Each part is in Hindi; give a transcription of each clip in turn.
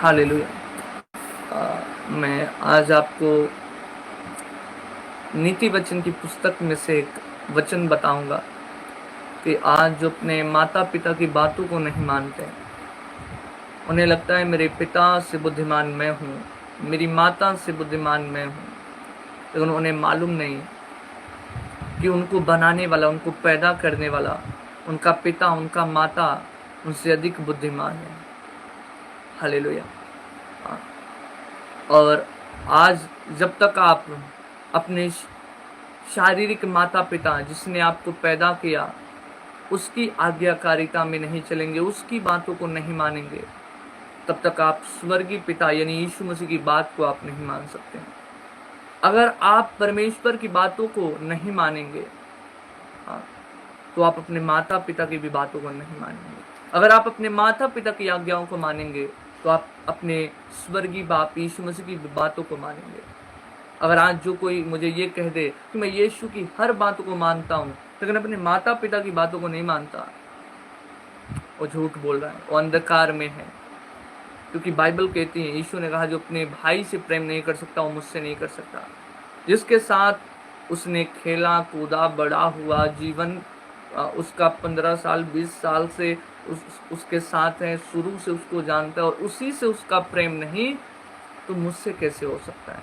हालेलुया। मैं आज आपको नीति वचन की पुस्तक में से एक वचन बताऊंगा कि आज जो अपने माता पिता की बातों को नहीं मानते, उन्हें लगता है मेरे पिता से बुद्धिमान मैं हूँ, मेरी माता से बुद्धिमान मैं हूँ, लेकिन उन्हें मालूम नहीं कि उनको बनाने वाला, उनको पैदा करने वाला, उनका पिता, उनका माता उनसे अधिक बुद्धिमान है। हालेलुया। और आज जब तक आप अपने शारीरिक माता पिता जिसने आपको पैदा किया उसकी आज्ञाकारिता में नहीं चलेंगे, उसकी बातों को नहीं मानेंगे, तब तक आप स्वर्गीय पिता यानी यीशु मसीह की बात को आप नहीं मान सकते। अगर आप परमेश्वर की बातों को नहीं मानेंगे तो आप अपने माता पिता की भी बातों को नहीं मानेंगे। अगर आप अपने माता पिता की आज्ञाओं को मानेंगे तो आप अपने स्वर्गीय बाप यीशु मसीह की बातों को मानेंगे। अगर आज जो कोई मुझे ये कह दे कि मैं यीशु की हर बातों को मानता हूँ लेकिन अपने माता पिता की बातों को नहीं मानता, वो झूठ बोल रहा है, वो अंधकार में है। क्योंकि बाइबल कहती है, यीशु ने कहा जो अपने भाई से प्रेम नहीं कर सकता वो मुझसे नहीं कर सकता। जिसके साथ उसने खेला कूदा बड़ा हुआ, जीवन उसका 15 साल 20 साल से उसके साथ है, शुरू से उसको जानता है और उसी से उसका प्रेम नहीं, तो मुझसे कैसे हो सकता है?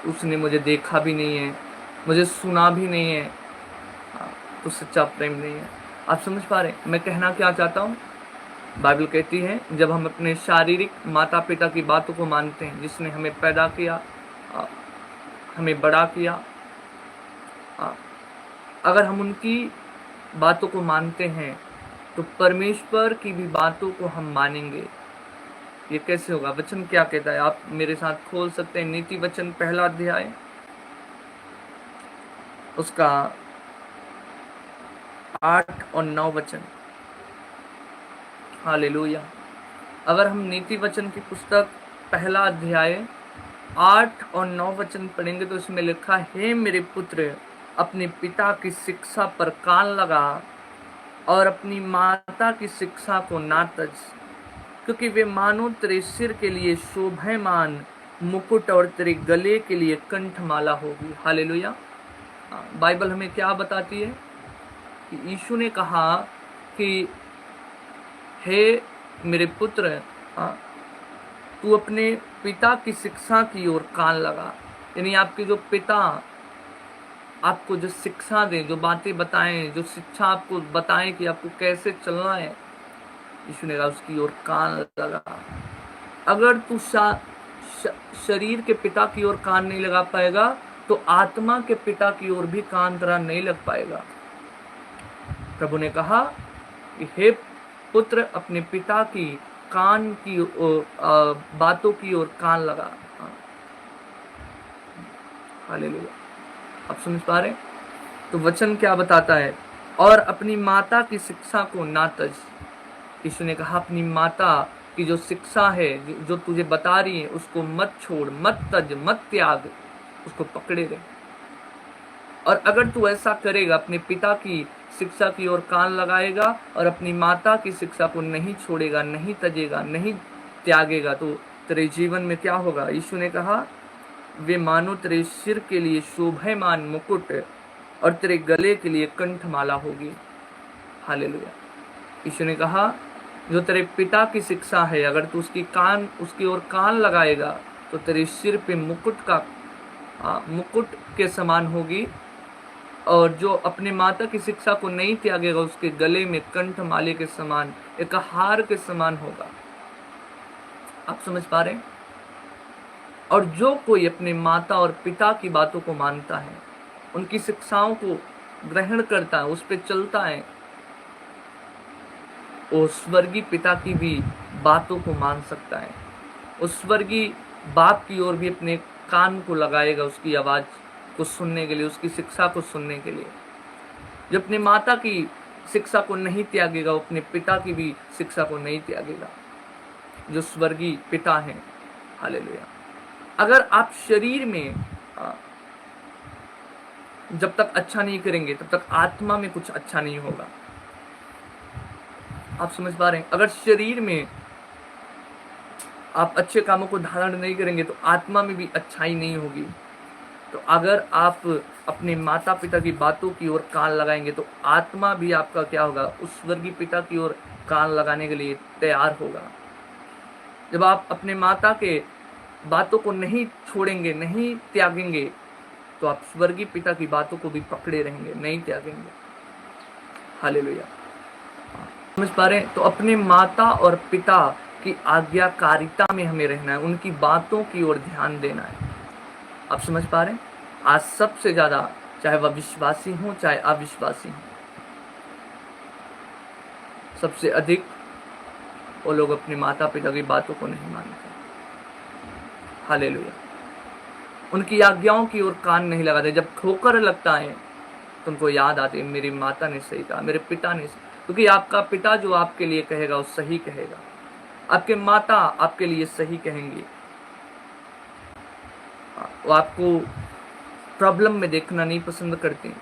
उसने मुझे देखा भी नहीं है, मुझे सुना भी नहीं है, तो सच्चा प्रेम नहीं है। आप समझ पा रहे हैं मैं कहना क्या चाहता हूँ? बाइबल कहती है जब हम अपने शारीरिक माता पिता की बातों को मानते हैं, जिसने हमें पैदा किया, हमें बड़ा किया, अगर हम उनकी बातों को मानते हैं तो परमेश्वर की भी बातों को हम मानेंगे। ये कैसे होगा? वचन क्या कहता है? आप मेरे साथ खोल सकते हैं नीति वचन पहला अध्याय, उसका 8 और 9 वचन। हालेलुया। अगर हम नीति वचन की पुस्तक पहला अध्याय 8 और 9 वचन पढ़ेंगे तो इसमें लिखा है, हे मेरे पुत्र, अपने पिता की शिक्षा पर कान लगा और अपनी माता की शिक्षा को ना तज, क्योंकि वे मानो तेरे सिर के लिए शोभायमान मुकुट और तेरे गले के लिए कंठमाला होगी। हालेलुया। बाइबल हमें क्या बताती है कि यीशु ने कहा कि हे मेरे पुत्र, तू अपने पिता की शिक्षा की ओर कान लगा। यानी आपके जो पिता आपको जो शिक्षा दें, जो बातें बताएं, जो शिक्षा आपको बताएं कि आपको कैसे चलना है, यीशु ने कहा उसकी ओर कान लगा। अगर तू शरीर के पिता की ओर कान नहीं लगा पाएगा तो आत्मा के पिता की ओर भी कान तेरा नहीं लग पाएगा। प्रभु ने कहा कि हे पुत्र, अपने पिता की कान की बातों की ओर कान लगा। हालेलुया। आप समझ पा रहे? तो वचन क्या बताता है? और अपनी माता की शिक्षा को ना तज। यीशु ने कहा अपनी माता की जो शिक्षा है, जो तुझे बता रही है, उसको मत छोड़, मत तज, मत त्याग, उसको पकड़े रहे। और अगर तू ऐसा करेगा, अपने पिता की शिक्षा की ओर कान लगाएगा और अपनी माता की शिक्षा को नहीं छोड़ेगा, नहीं तजेगा, नहीं त्यागेगा, तो तेरे जीवन में क्या होगा? यीशु ने कहा वे मानो तेरे सिर के लिए शोभायमान मुकुट और तेरे गले के लिए कंठमाला होगी। हालेलुया। यीशु ने कहा जो तेरे पिता की शिक्षा है, अगर तू उसकी ओर कान लगाएगा तो तेरे सिर पे मुकुट के समान होगी, और जो अपने माता की शिक्षा को नहीं त्यागेगा उसके गले में कंठमाले के समान, एक हार के समान होगा। आप समझ पा रहे हैं? और जो कोई अपने माता और पिता की बातों को मानता है, उनकी शिक्षाओं को ग्रहण करता है, उस पर चलता है, वो स्वर्गीय पिता की भी बातों को मान सकता है। उस स्वर्गीय बाप की ओर भी अपने कान को लगाएगा, उसकी आवाज़ को सुनने के लिए, उसकी शिक्षा को सुनने के लिए। जो अपने माता की शिक्षा को नहीं त्यागेगा, वो अपने पिता की भी शिक्षा को नहीं त्यागेगा, जो स्वर्गीय पिता हैं। हालेलुया। अगर आप शरीर में जब तक अच्छा नहीं करेंगे तब तक आत्मा में कुछ अच्छा नहीं होगा। आप समझ पा रहे हैं? अगर शरीर में आप अच्छे कामों को धारण नहीं करेंगे तो आत्मा में भी अच्छाई नहीं होगी। तो अगर आप अपने माता पिता की बातों की ओर कान लगाएंगे तो आत्मा भी आपका क्या होगा, उस स्वर्गीय पिता की ओर कान लगाने के लिए तैयार होगा। जब आप अपने माता के बातों को नहीं छोड़ेंगे, नहीं त्यागेंगे, तो आप स्वर्गीय पिता की बातों को भी पकड़े रहेंगे, नहीं त्यागेंगे। हालेलुया। समझ पा रहे हैं? तो अपने माता और पिता की आज्ञाकारिता में हमें रहना है, उनकी बातों की ओर ध्यान देना है। आप समझ पा रहे हैं? आज सबसे ज्यादा, चाहे वह विश्वासी हो चाहे अविश्वासी हो, सबसे अधिक वो लोग अपने माता पिता की बातों को नहीं मानते। हालेलुया। उनकी आज्ञाओं की ओर कान नहीं लगाते। जब ठोकर लगता है तो उनको याद आती है, मेरी माता ने सही कहा, मेरे पिता ने सही। क्योंकि आपका पिता जो आपके लिए कहेगा वो सही कहेगा, आपके माता आपके लिए सही कहेंगी। वो आपको प्रॉब्लम में देखना नहीं पसंद करती।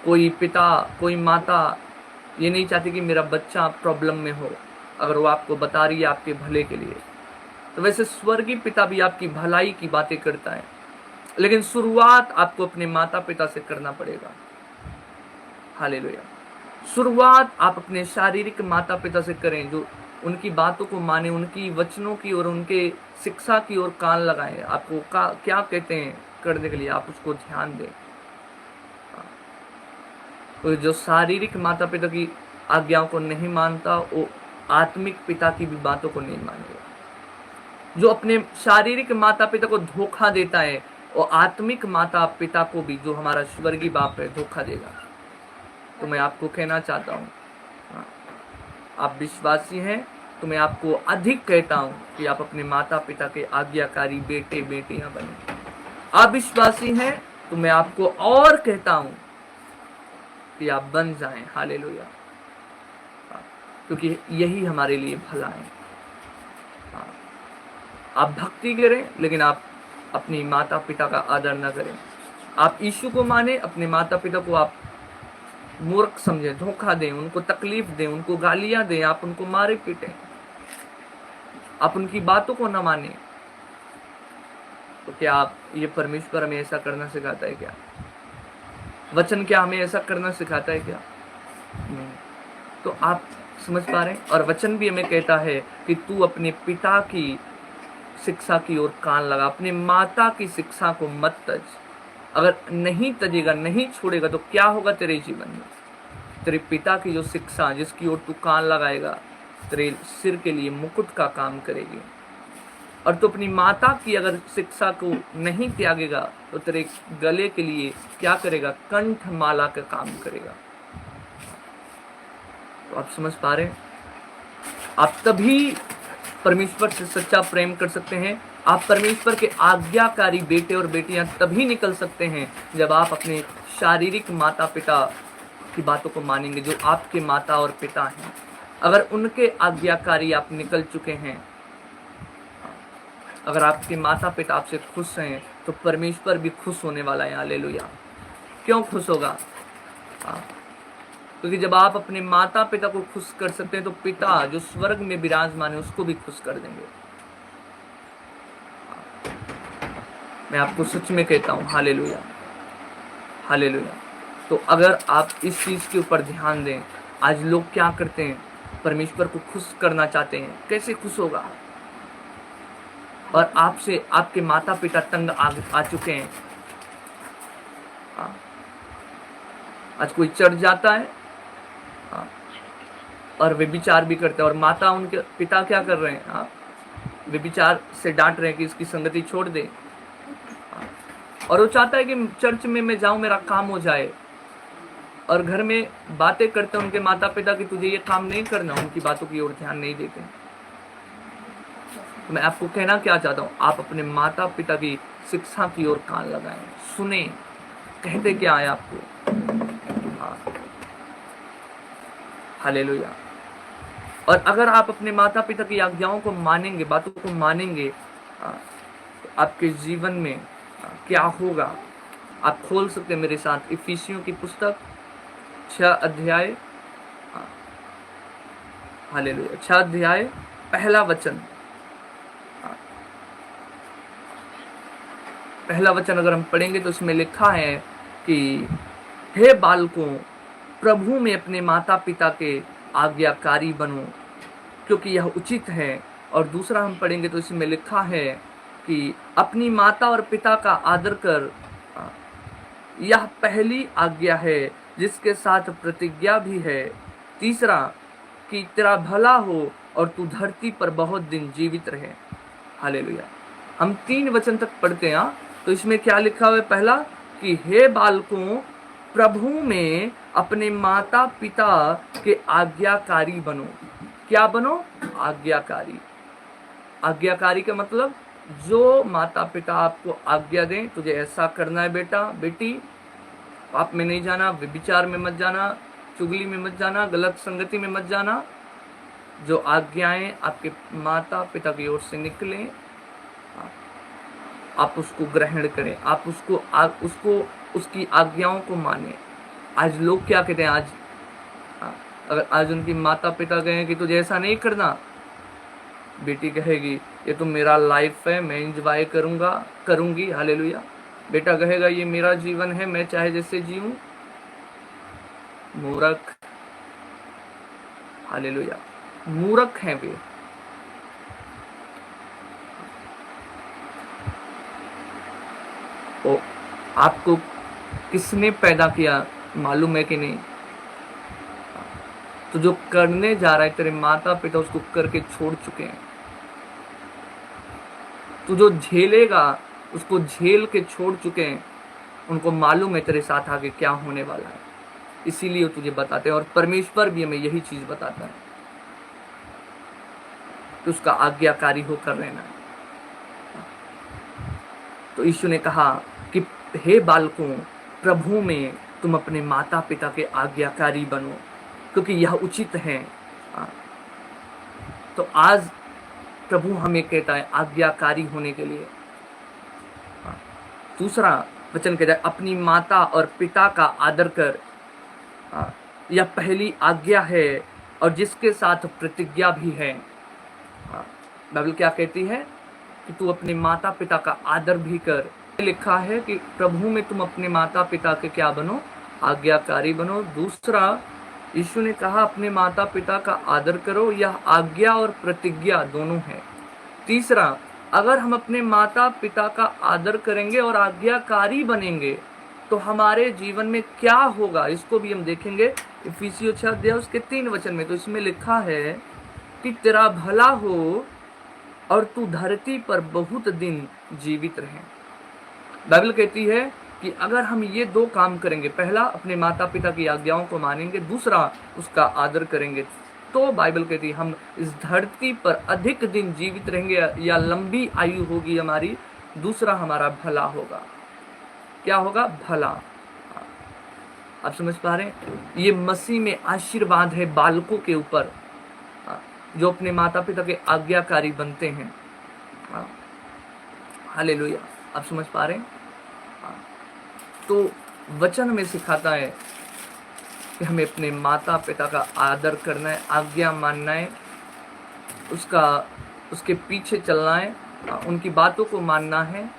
कोई पिता, कोई माता ये नहीं चाहती कि मेरा बच्चा प्रॉब्लम में हो, अगर वो आपको बता रही है आपके भले के लिए। तो वैसे स्वर्गीय पिता भी आपकी भलाई की बातें करता है, लेकिन शुरुआत आपको अपने माता पिता से करना पड़ेगा। हालेलुया। शुरुआत आप अपने शारीरिक माता पिता से करें, जो उनकी बातों को माने, उनकी वचनों की और उनके शिक्षा की ओर कान लगाएं। आपको क्या कहते हैं करने के लिए, आप उसको ध्यान दें। तो जो शारीरिक माता पिता की आज्ञाओं को नहीं मानता वो आत्मिक पिता की भी बातों को नहीं मानेगा। जो अपने शारीरिक माता पिता को धोखा देता है वो आत्मिक माता पिता को भी, जो हमारा स्वर्गीय बाप है, धोखा देगा। तो मैं आपको कहना चाहता हूँ, आप विश्वासी हैं तो मैं आपको अधिक कहता हूँ कि आप अपने माता पिता के आज्ञाकारी बेटे बेटियां बने। आप विश्वासी हैं तो मैं आपको और कहता हूँ कि आप बन जाएं। हालेलुया। क्योंकि यही हमारे लिए भला है। आप भक्ति करें लेकिन आप अपनी माता पिता का आदर न करें। आप यीशु को माने, अपने माता पिता को आप मूर्ख समझें, धोखा दें, उनको तकलीफ दें, उनको गालियां दें, आप उनको मारे पीटें, आप उनकी बातों को न माने। तो क्या आप ये परमेश्वर हमें ऐसा करना सिखाता है क्या? वचन क्या हमें ऐसा करना सिखाता है क्या? नहीं। तो आप समझ पा रहे हैं? और वचन भी हमें कहता है कि तू अपने पिता की शिक्षा की ओर कान लगा, अपने माता की शिक्षा को मत तज। अगर नहीं तजेगा, नहीं छोड़ेगा तो क्या होगा तेरे जीवन में? तेरे पिता की जो शिक्षा जिसकी ओर तू कान लगाएगा तेरे सिर के लिए मुकुट का काम करेगी। और तू अपनी माता की अगर शिक्षा को नहीं त्यागेगा तो तेरे गले के लिए क्या करेगा? कंठ माला का काम करेगा। तो आप समझ पा रहे हैं? आप तभी परमेश्वर से सच्चा प्रेम कर सकते हैं, आप परमेश्वर के आज्ञाकारी बेटे और बेटियां तभी निकल सकते हैं जब आप अपने शारीरिक माता पिता की बातों को मानेंगे, जो आपके माता और पिता हैं। अगर उनके आज्ञाकारी आप निकल चुके हैं, अगर आपके माता पिता आपसे खुश हैं तो परमेश्वर भी खुश होने वाला है। हालेलुया। क्यों खुश होगा? क्योंकि जब आप अपने माता पिता को खुश कर सकते हैं तो पिता जो स्वर्ग में विराजमान है उसको भी खुश कर देंगे। मैं आपको सच में कहता हूँ। Hallelujah, hallelujah. तो अगर आप इस चीज के ऊपर ध्यान दें, आज लोग क्या करते हैं? परमेश्वर को खुश करना चाहते हैं। कैसे खुश होगा? और आपसे आपके माता पिता तंग आ चुके हैं। आज कोई चढ़ जाता है और वे विचार भी करते हैं, और माता उनके पिता क्या कर रहे हैं? वे विचार से डांट रहे हैं कि इसकी संगति छोड़ दे। और वो चाहता है कि चर्च में मैं जाऊं, मेरा काम हो जाए, और घर में बातें करते हैं उनके माता पिता कि तुझे ये काम नहीं करना, उनकी बातों की ओर ध्यान नहीं देते। तो मैं आपको कहना क्या चाहता हूँ, आप अपने माता पिता की शिक्षा की ओर कान लगाएं, सुने कहते क्या है आपको। हालेलुया। और अगर आप अपने माता पिता की आज्ञाओं को मानेंगे, बातों को मानेंगे, तो आपके जीवन में क्या होगा? आप खोल सकते हैं मेरे साथ इफिसियों की पुस्तक 6 अध्याय। हालेलुया। 6 अध्याय पहला वचन, पहला वचन अगर हम पढ़ेंगे तो उसमें लिखा है कि हे बालकों, प्रभु में अपने माता पिता के आज्ञाकारी बनो, क्योंकि यह उचित है। और दूसरा हम पढ़ेंगे तो इसमें लिखा है कि अपनी माता और पिता का आदर कर, यह पहली आज्ञा है जिसके साथ प्रतिज्ञा भी है। तीसरा, कि तेरा भला हो और तू धरती पर बहुत दिन जीवित रहे। हालेलुया। हम 3 वचन तक पढ़ते हैं। तो इसमें क्या लिखा हुआ है? पहला कि हे बालकों, प्रभु में अपने माता पिता के आज्ञाकारी बनो। क्या बनो? आज्ञाकारी। आज्ञाकारी का मतलब जो माता पिता आपको आज्ञा दें, तुझे ऐसा करना है बेटा बेटी, पाप में नहीं जाना, व्यभिचार में मत जाना, चुगली में मत जाना, गलत संगति में मत जाना, जो आज्ञाएं आपके माता पिता की ओर से निकलें आप उसको ग्रहण करें, आप उसको उसकी आज्ञाओं को माने। आज लोग क्या कहते हैं? अगर आज उनकी माता पिता कहें कि तुझे ऐसा नहीं करना, बेटी कहेगी ये तो मेरा लाइफ है, मैं एंजॉय करूंगी। हालेलुया। बेटा कहेगा ये मेरा जीवन है, मैं चाहे जैसे जीऊं। मूर्ख। हालेलुया। मूर्ख हैं वे। ओ, आपको किसने पैदा किया मालूम है कि नहीं? तो जो करने जा रहा है तेरे माता पिता उसको करके छोड़ चुके हैं। तू जो झेलेगा उसको झेल के छोड़ चुके हैं। उनको मालूम है तेरे साथ आगे क्या होने वाला है, इसीलिए वो तुझे बताते हैं। और परमेश्वर भी हमें यही चीज बताता है कि उसका आज्ञाकारी होकर रहना है। तो यीशु ने कहा कि हे बालकों, प्रभु में तुम अपने माता पिता के आज्ञाकारी बनो, क्योंकि यह उचित है। तो आज प्रभु हमें कहता है आज्ञाकारी होने के लिए। दूसरा वचन कहता है अपनी माता और पिता का आदर कर, यह पहली आज्ञा है और जिसके साथ प्रतिज्ञा भी है। बाइबल क्या कहती है कि तू अपने माता पिता का आदर भी कर। लिखा है कि प्रभु में तुम अपने माता पिता के क्या बनो? आज्ञाकारी बनो। दूसरा, यीशु ने कहा अपने माता पिता का आदर करो, यह आज्ञा और प्रतिज्ञा दोनों है। तीसरा, अगर हम अपने माता पिता का आदर करेंगे और आज्ञाकारी बनेंगे तो हमारे जीवन में क्या होगा, इसको भी हम देखेंगे इफिसियों 6 अध्याय उसके 3 वचन में। तो इसमें लिखा है कि तेरा भला हो और तू धरती पर बहुत दिन जीवित रहे। बाइबल कहती है कि अगर हम ये 2 काम करेंगे, पहला अपने माता पिता की आज्ञाओं को मानेंगे, दूसरा उसका आदर करेंगे, तो बाइबल कहती है हम इस धरती पर अधिक दिन जीवित रहेंगे या लंबी आयु होगी हमारी। दूसरा, हमारा भला होगा। क्या होगा? भला। आप समझ पा रहे हैं? ये मसीह में आशीर्वाद है बालकों के ऊपर जो अपने माता पिता के आज्ञाकारी बनते हैं। हालेलुया। आप समझ पा रहे हैं? तो वचन में सिखाता है कि हमें अपने माता पिता का आदर करना है, आज्ञा मानना है, उसके पीछे चलना है, उनकी बातों को मानना है,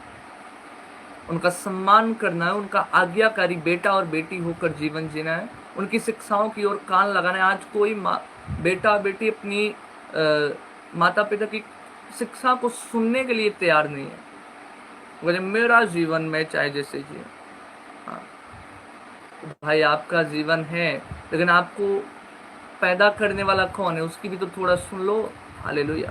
उनका सम्मान करना है, उनका आज्ञाकारी बेटा और बेटी होकर जीवन जीना है, उनकी शिक्षाओं की ओर कान लगाना है। आज कोई बेटा बेटी अपनी माता पिता की शिक्षा को सुनने के लिए तैयार नहीं है। बोले मेरा जीवन में चाहे जैसे जिए। भाई आपका जीवन है, लेकिन आपको पैदा करने वाला कौन है उसकी भी तो थोड़ा सुन लो। हालेलुया।